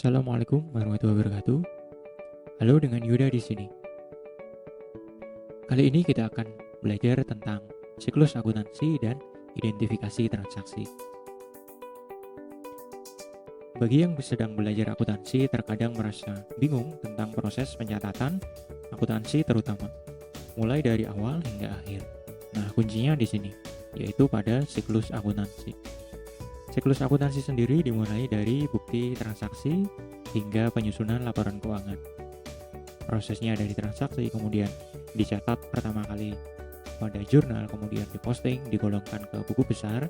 Assalamualaikum warahmatullahi wabarakatuh. Halo, dengan Yuda di sini. Kali ini kita akan belajar tentang siklus akuntansi dan identifikasi transaksi. Bagi yang sedang belajar akuntansi terkadang merasa bingung tentang proses pencatatan akuntansi terutama, mulai dari awal hingga akhir. Nah, kuncinya di sini, yaitu pada siklus akuntansi. Siklus akuntansi sendiri dimulai dari bukti transaksi hingga penyusunan laporan keuangan. Prosesnya dari transaksi, kemudian dicatat pertama kali pada jurnal, kemudian diposting, digolongkan ke buku besar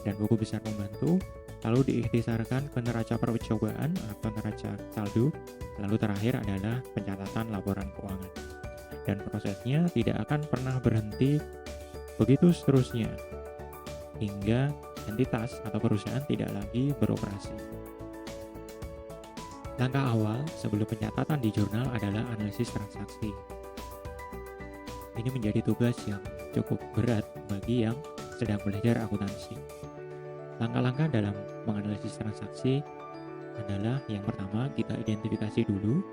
dan buku besar pembantu, lalu diikhtisarkan ke neraca percobaan atau neraca saldo, lalu terakhir adalah pencatatan laporan keuangan. Dan prosesnya tidak akan pernah berhenti, begitu seterusnya, hingga entitas atau perusahaan tidak lagi beroperasi. Langkah awal sebelum pencatatan di jurnal adalah analisis transaksi. Ini menjadi tugas yang cukup berat bagi yang sedang belajar akuntansi. Langkah-langkah dalam menganalisis transaksi adalah yang pertama, kita identifikasi dulu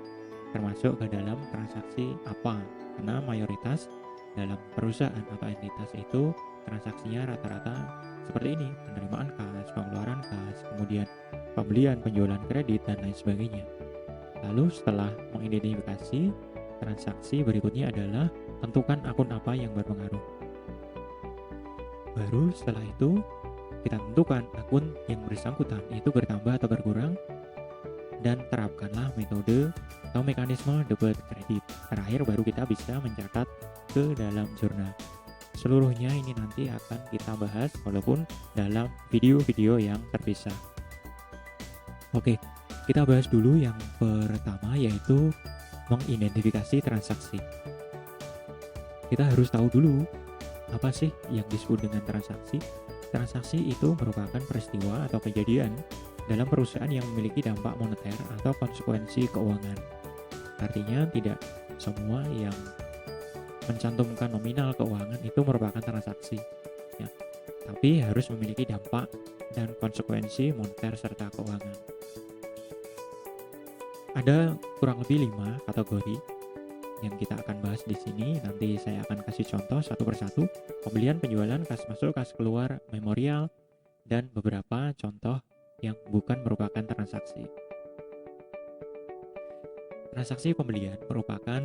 termasuk ke dalam transaksi apa, karena mayoritas dalam perusahaan atau entitas itu transaksinya rata-rata seperti ini: penerimaan kas, pengeluaran kas, kemudian pembelian, penjualan kredit, dan lain sebagainya. Lalu setelah mengidentifikasi transaksi, berikutnya adalah tentukan akun apa yang berpengaruh. Baru setelah itu kita tentukan akun yang bersangkutan itu bertambah atau berkurang, dan terapkanlah metode atau mekanisme debit kredit. Terakhir baru kita bisa mencatat ke dalam jurnal. Seluruhnya ini nanti akan kita bahas walaupun dalam video-video yang terpisah. Oke, kita bahas dulu yang pertama, yaitu mengidentifikasi transaksi. Kita harus tahu dulu apa sih yang disebut dengan transaksi. Transaksi itu merupakan peristiwa atau kejadian dalam perusahaan yang memiliki dampak moneter atau konsekuensi keuangan. Artinya tidak semua yang mencantumkan nominal keuangan itu merupakan transaksi, ya, tapi harus memiliki dampak dan konsekuensi moneter serta keuangan. Ada kurang lebih 5 kategori yang kita akan bahas di sini. Nanti saya akan kasih contoh satu persatu: pembelian, penjualan, kas masuk, kas keluar, memorial, dan beberapa contoh yang bukan merupakan transaksi. Transaksi pembelian merupakan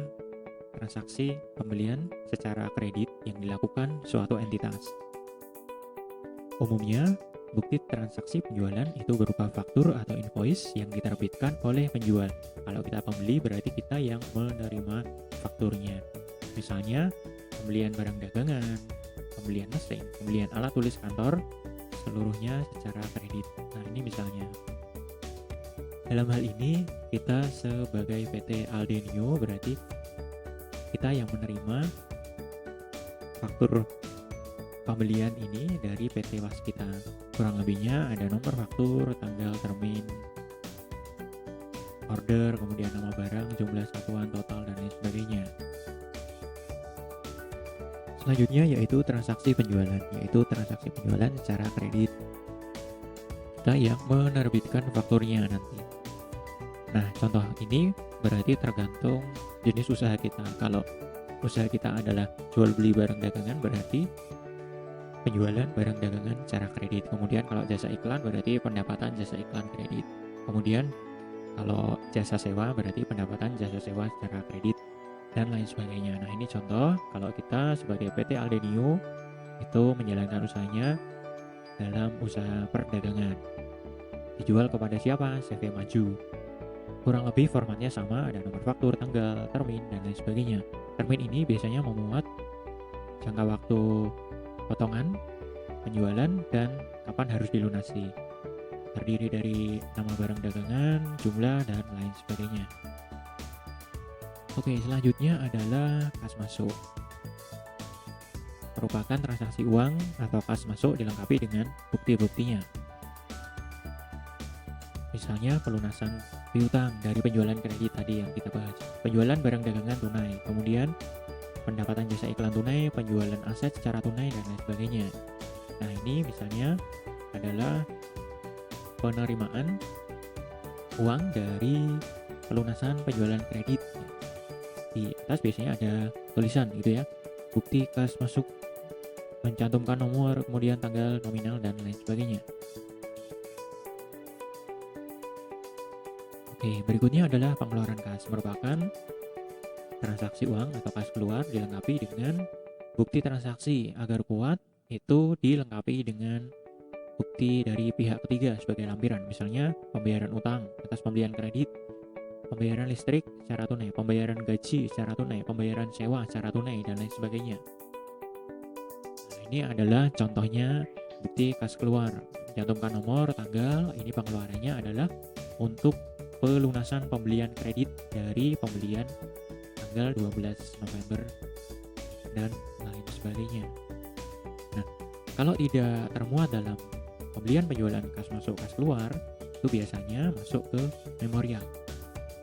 transaksi pembelian secara kredit yang dilakukan suatu entitas. Umumnya, bukti transaksi penjualan itu berupa faktur atau invoice yang diterbitkan oleh penjual. Kalau kita pembeli, berarti kita yang menerima fakturnya. Misalnya, pembelian barang dagangan, pembelian mesin, pembelian alat tulis kantor, seluruhnya secara kredit. Nah, ini misalnya. Dalam hal ini, kita sebagai PT Aldenio berarti kita yang menerima faktur pembelian ini dari PT Waskita. Kurang lebihnya ada nomor faktur, tanggal, termin, order, kemudian nama barang, jumlah satuan, total, dan lain sebagainya. Selanjutnya yaitu transaksi penjualan, yaitu transaksi penjualan secara kredit. Kita yang menerbitkan fakturnya nanti. Nah, contoh ini berarti tergantung jenis usaha kita. Kalau usaha kita adalah jual beli barang dagangan, berarti penjualan barang dagangan secara kredit. Kemudian kalau jasa iklan berarti pendapatan jasa iklan kredit. Kemudian kalau jasa sewa berarti pendapatan jasa sewa secara kredit, dan lain sebagainya. Nah, ini contoh kalau kita sebagai PT Aldenio itu menjalankan usahanya dalam usaha perdagangan. Dijual kepada siapa? CV Maju. Kurang lebih formatnya sama, ada nomor faktur, tanggal, termin, dan lain sebagainya. Termin ini biasanya memuat jangka waktu potongan, penjualan, dan kapan harus dilunasi. Terdiri dari nama barang dagangan, jumlah, dan lain sebagainya. Oke, selanjutnya adalah kas masuk. Merupakan transaksi uang atau kas masuk dilengkapi dengan bukti-buktinya. Misalnya pelunasan piutang dari penjualan kredit tadi yang kita bahas, penjualan barang dagangan tunai, kemudian pendapatan jasa iklan tunai, penjualan aset secara tunai, dan lain sebagainya. Nah, ini misalnya adalah penerimaan uang dari pelunasan penjualan kredit. Di atas biasanya ada tulisan gitu ya, bukti kas masuk, mencantumkan nomor, kemudian tanggal, nominal, dan lain sebagainya. Oke, berikutnya adalah pengeluaran kas, merupakan transaksi uang atau kas keluar dilengkapi dengan bukti transaksi. Agar kuat, itu dilengkapi dengan bukti dari pihak ketiga sebagai lampiran, misalnya pembayaran utang atas pembelian kredit, pembayaran listrik secara tunai, pembayaran gaji secara tunai, pembayaran sewa secara tunai, dan lain sebagainya. Nah, ini adalah contohnya bukti kas keluar. Cantumkan nomor, tanggal, ini pengeluarannya adalah untuk pelunasan pembelian kredit dari pembelian tanggal 12 November dan lain sebagainya. Nah, kalau tidak termuat dalam pembelian penjualan kas masuk kas keluar, itu biasanya masuk ke memorial.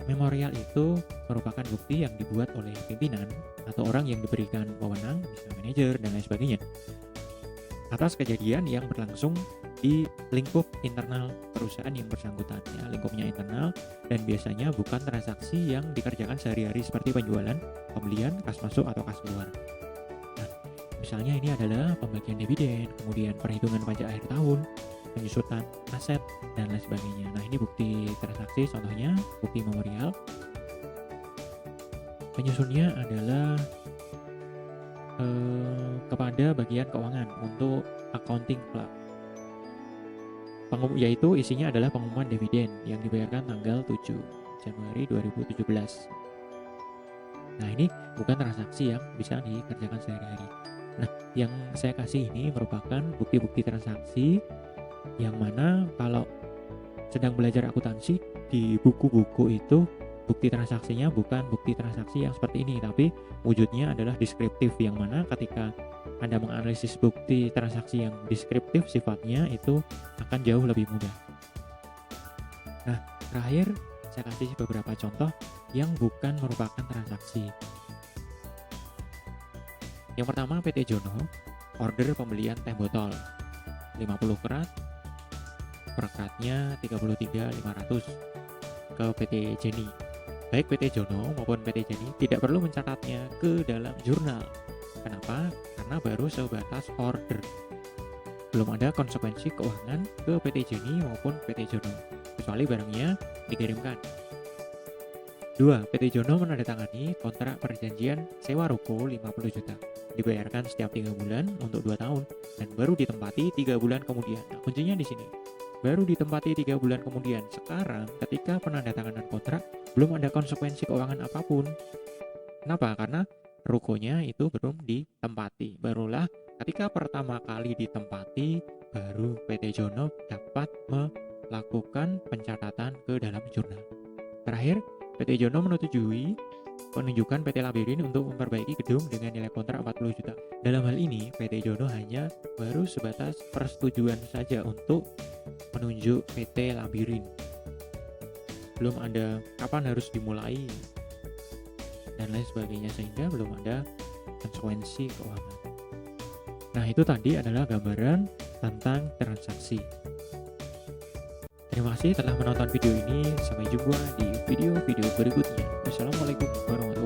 Memorial itu merupakan bukti yang dibuat oleh pimpinan atau orang yang diberikan wewenang, misalnya manajer dan lain sebagainya, atas kejadian yang berlangsung di lingkup internal perusahaan yang bersangkutan, ya, lingkupnya internal, dan biasanya bukan transaksi yang dikerjakan sehari-hari seperti penjualan, pembelian, kas masuk atau kas keluar. Nah, misalnya ini adalah pembagian dividen, kemudian perhitungan pajak akhir tahun, penyusutan aset, dan lain sebagainya. Nah, ini bukti transaksi, contohnya bukti memorial. Penyusunnya adalah kepada bagian keuangan untuk accounting club, yaitu isinya adalah pengumuman dividen yang dibayarkan tanggal 7 Januari 2017. Nah, ini bukan transaksi yang bisa dikerjakan sehari-hari. Nah, yang saya kasih ini merupakan bukti-bukti transaksi yang mana kalau sedang belajar akuntansi, di buku-buku itu bukti transaksinya bukan bukti transaksi yang seperti ini, tapi wujudnya adalah deskriptif, yang mana ketika Anda menganalisis bukti transaksi yang deskriptif sifatnya itu akan jauh lebih mudah. Nah, terakhir saya kasih beberapa contoh yang bukan merupakan transaksi. Yang pertama, PT Jono, order pembelian teh botol 50 kerat, perekatnya 33.500 ke PT Jenny. Baik PT Jono maupun PT Jenny tidak perlu mencatatnya ke dalam jurnal. Kenapa? Karena baru sebatas order. Belum ada konsekuensi keuangan ke PT Jenny maupun PT Jono, kecuali barangnya dikirimkan. 2. PT Jono menandatangani kontrak perjanjian sewa ruko 50 juta. Dibayarkan setiap 3 bulan untuk 2 tahun dan baru ditempati 3 bulan kemudian. Nah, kuncinya di sini. Baru ditempati 3 bulan kemudian. Sekarang ketika penandatanganan kontrak belum ada konsekuensi keuangan apapun. Kenapa? Karena rukonya itu belum ditempati. Barulah ketika pertama kali ditempati, baru PT Jono dapat melakukan pencatatan ke dalam jurnal. Terakhir, PT Jono menyetujui penunjukan PT Labirin untuk memperbaiki gedung dengan nilai kontrak 40 juta. Dalam hal ini, PT Jono hanya baru sebatas persetujuan saja untuk menunjuk PT Labirin. Belum ada kapan harus dimulai dan lain sebagainya, sehingga belum ada konsekuensi keuangan. Nah, itu tadi adalah gambaran tentang transaksi. Terima kasih telah menonton video ini. Sampai jumpa di video-video berikutnya. Wassalamualaikum warahmatullahi wabarakatuh.